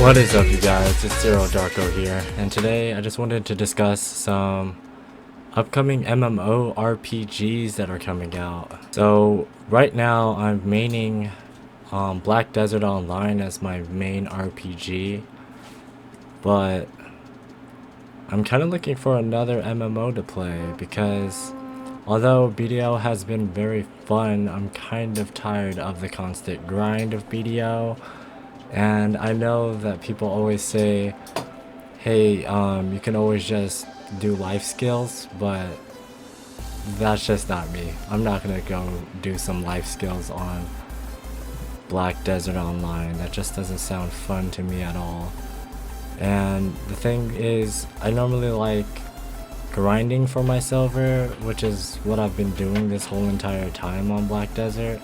What is up, you guys? It's Zero Darko here, and today I just wanted to discuss some upcoming MMORPGs that are coming out. So right now I'm maining Black Desert Online as my main RPG, but I'm kind of looking for another MMO to play because although BDO has been very fun, I'm kind of tired of the constant grind of BDO. And I know that people always say, hey, you can always just do life skills, but that's just not me. I'm not gonna go do some life skills on Black Desert Online. That just doesn't sound fun to me at all. And the thing is, I normally like grinding for my silver, which is what I've been doing this whole entire time on Black Desert.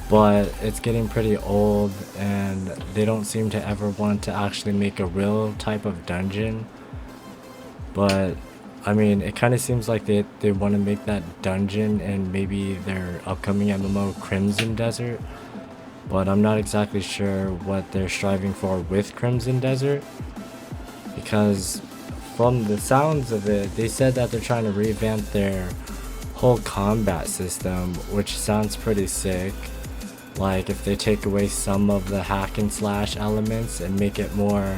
But it's getting pretty old and they don't seem to ever want to actually make a real type of dungeon. But I mean, it kind of seems like they want to make that dungeon in maybe their upcoming MMO Crimson Desert, but I'm not exactly sure what they're striving for with Crimson Desert, because from the sounds of it, they said that they're trying to revamp their whole combat system, which sounds pretty sick. Like if they take away some of the hack and slash elements and make it more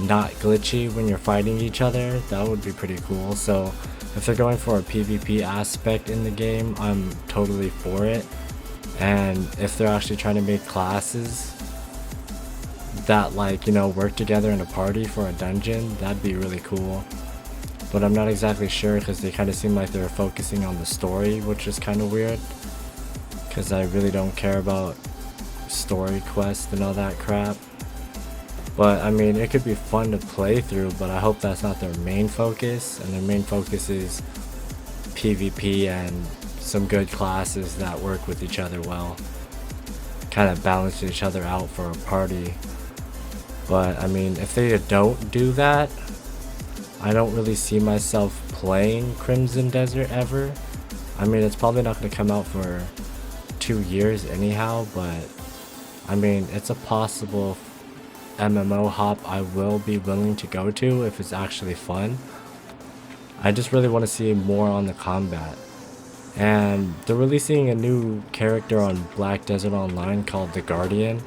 not glitchy when you're fighting each other, that would be pretty cool. So if they're going for a PvP aspect in the game, I'm totally for it. And if they're actually trying to make classes that, like, you know, work together in a party for a dungeon, that'd be really cool. But I'm not exactly sure because they kind of seem like they're focusing on the story, which is kind of weird, because I really don't care about story quests and all that crap. But I mean, it could be fun to play through, but I hope that's not their main focus, and their main focus is PvP and some good classes that work with each other well, kind of balance each other out for a party. But I mean, if they don't do that, I don't really see myself playing Crimson Desert ever. I mean, it's probably not going to come out for 2 years anyhow, but I mean, it's a possible MMO hop I will be willing to go to if it's actually fun. I just really want to see more on the combat. And they're releasing a new character on Black Desert Online called the Guardian.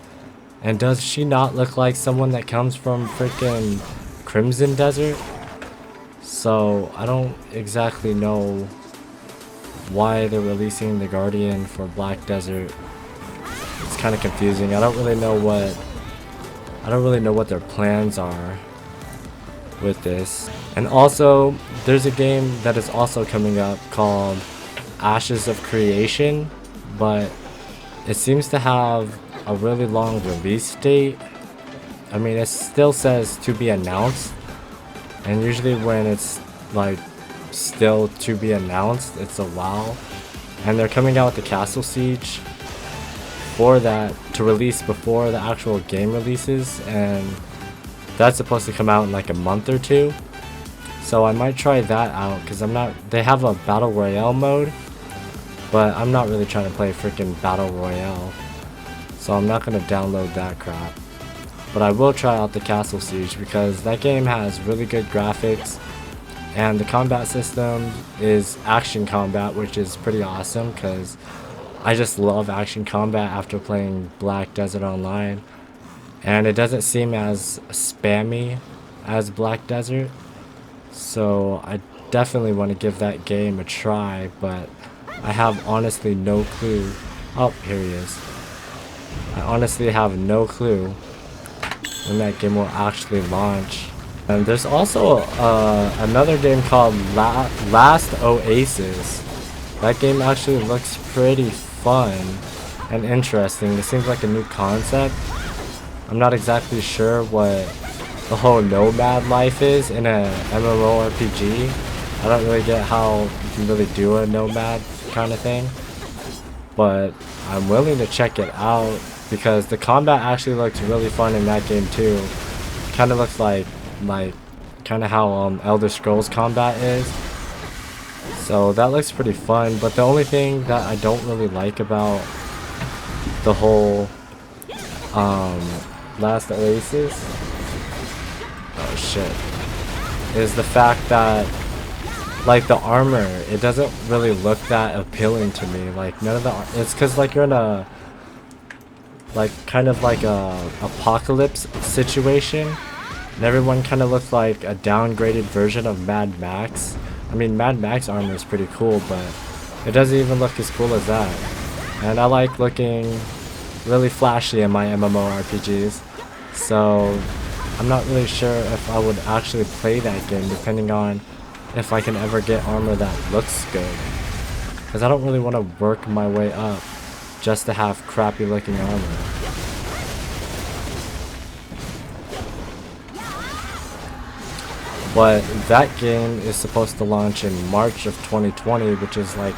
And does she not look like someone that comes from freaking Crimson Desert? So I don't exactly know why they're releasing the Guardian for Black Desert. It's kind of confusing. I don't really know what their plans are with this. And also, there's a game that is also coming up called Ashes of Creation, but it seems to have a really long release date. I mean, it still says to be announced, and usually when it's like still to be announced, it's a while. And they're coming out with the Castle Siege for that to release before the actual game releases, and that's supposed to come out in like a month or two. So I might try that out because they have a battle royale mode, but I'm not really trying to play freaking battle royale, so I'm not going to download that crap. But I will try out the Castle Siege because that game has really good graphics, and the combat system is action combat, which is pretty awesome because I just love action combat after playing Black Desert Online. And it doesn't seem as spammy as Black Desert, so I definitely want to give that game a try, but I have honestly no clue. Oh, here he is. I honestly have no clue when that game will actually launch. And there's also another game called Last Oasis. That game actually looks pretty fun and interesting. It seems like a new concept. I'm not exactly sure what the whole nomad life is in a MMORPG. I don't really get how you can really do a nomad kind of thing, but I'm willing to check it out because the combat actually looks really fun in that game too. Kind of looks like kind of how Elder Scrolls combat is. So that looks pretty fun, but the only thing that I don't really like about the whole Last Oasis, oh shit, is the fact that like the armor, it doesn't really look that appealing to me. Like none of the, it's because like you're in a like kind of like a apocalypse situation, and everyone kind of looks like a downgraded version of Mad Max. I mean, Mad Max armor is pretty cool, but it doesn't even look as cool as that. And I like looking really flashy in my MMORPGs, so I'm not really sure if I would actually play that game, depending on if I can ever get armor that looks good. Because I don't really want to work my way up just to have crappy looking armor. But that game is supposed to launch in March of 2020, which is like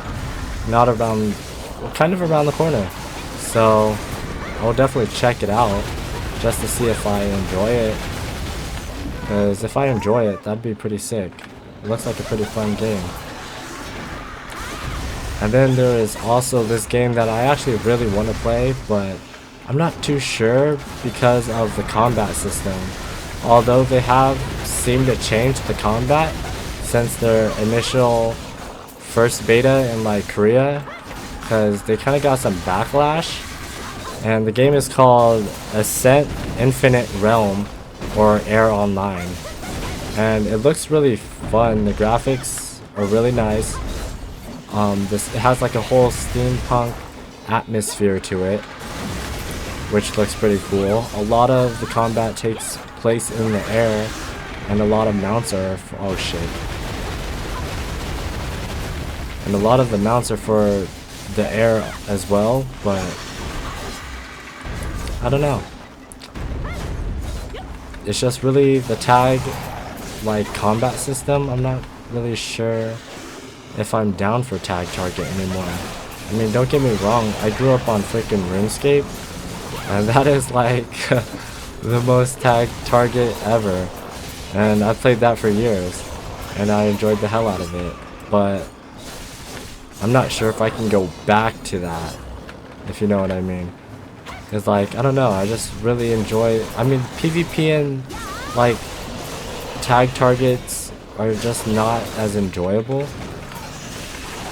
not around, kind of around the corner. So I'll definitely check it out just to see if I enjoy it. Because if I enjoy it, that'd be pretty sick. It looks like a pretty fun game. And then there is also this game that I actually really want to play, but I'm not too sure because of the combat system. Although they have seemed to change the combat since their initial first beta in like Korea, because they kind of got some backlash. And the game is called Ascent Infinite Realm, or Air Online. And it looks really fun. The graphics are really nice. It has like a whole steampunk atmosphere to it, which looks pretty cool. A lot of the combat takes place in the air, and a lot of mounts are oh shit. And a lot of the mounts are for the air as well, but I don't know. It's just really the tag like combat system. I'm not really sure if I'm down for tag target anymore. I mean, don't get me wrong, I grew up on freaking RuneScape, and that is like the most tag target ever, and I played that for years and I enjoyed the hell out of it. But I'm not sure if I can go back to that, if you know what I mean. Cause like, I don't know, I just really enjoy, I mean, PvP and like tag targets are just not as enjoyable.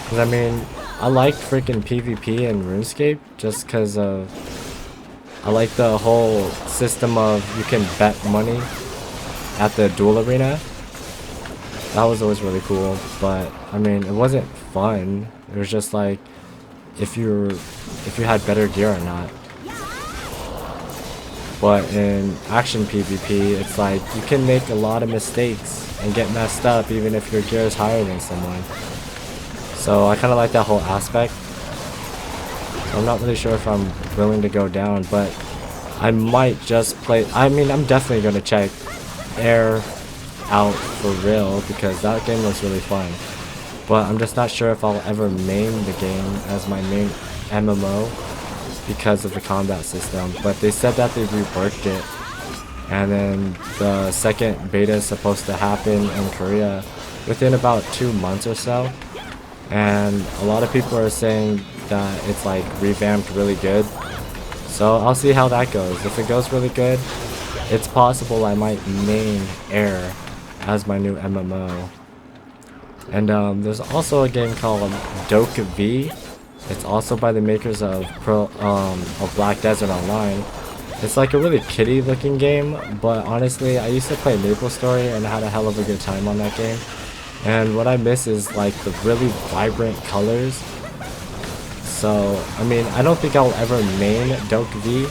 Cause I mean, I like freaking PvP in RuneScape just cause of, I like the whole system of you can bet money at the duel arena. That was always really cool, but I mean, it wasn't fun. It was just like if you had better gear or not. But in action PvP, it's like you can make a lot of mistakes and get messed up even if your gear is higher than someone. So I kind of like that whole aspect. So I'm not really sure if I'm willing to go down, but I might just play. I mean, I'm definitely going to check Air out for real because that game was really fun. But I'm just not sure if I'll ever main the game as my main MMO because of the combat system. But they said that they reworked it, and then the second beta is supposed to happen in Korea within about 2 months or so. And a lot of people are saying that it's like revamped really good. So I'll see how that goes. If it goes really good, it's possible I might main Air as my new MMO. And there's also a game called Doke V. It's also by the makers of Black Desert Online. It's like a really kiddie looking game, but honestly, I used to play MapleStory and had a hell of a good time on that game. And what I miss is like the really vibrant colors. So, I mean, I don't think I'll ever main Doke V,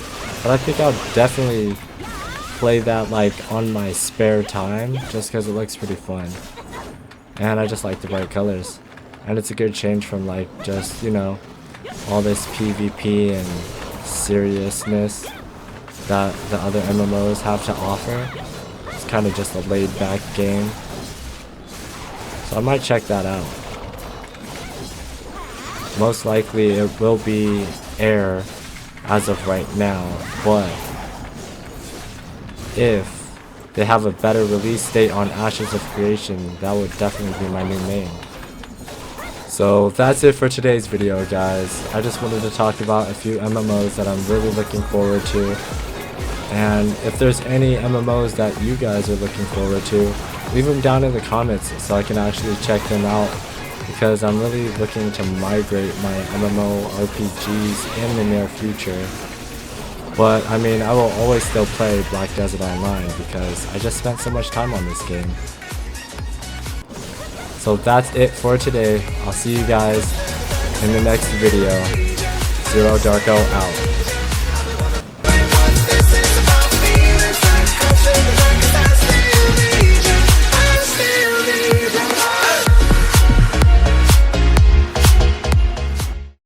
but I think I'll definitely play that like on my spare time just because it looks pretty fun. And I just like the bright colors. And it's a good change from like just, you know, all this PvP and seriousness that the other MMOs have to offer. It's kind of just a laid back game. So I might check that out. Most likely it will be Air as of right now, but if they have a better release date on Ashes of Creation, that would definitely be my new main. So that's it for today's video, guys. I just wanted to talk about a few MMOs that I'm really looking forward to. And if there's any MMOs that you guys are looking forward to, leave them down in the comments so I can actually check them out, because I'm really looking to migrate my MMO RPGs in the near future. But I mean, I will always still play Black Desert Online because I just spent so much time on this game. So that's it for today. I'll see you guys in the next video. Zero Darko out.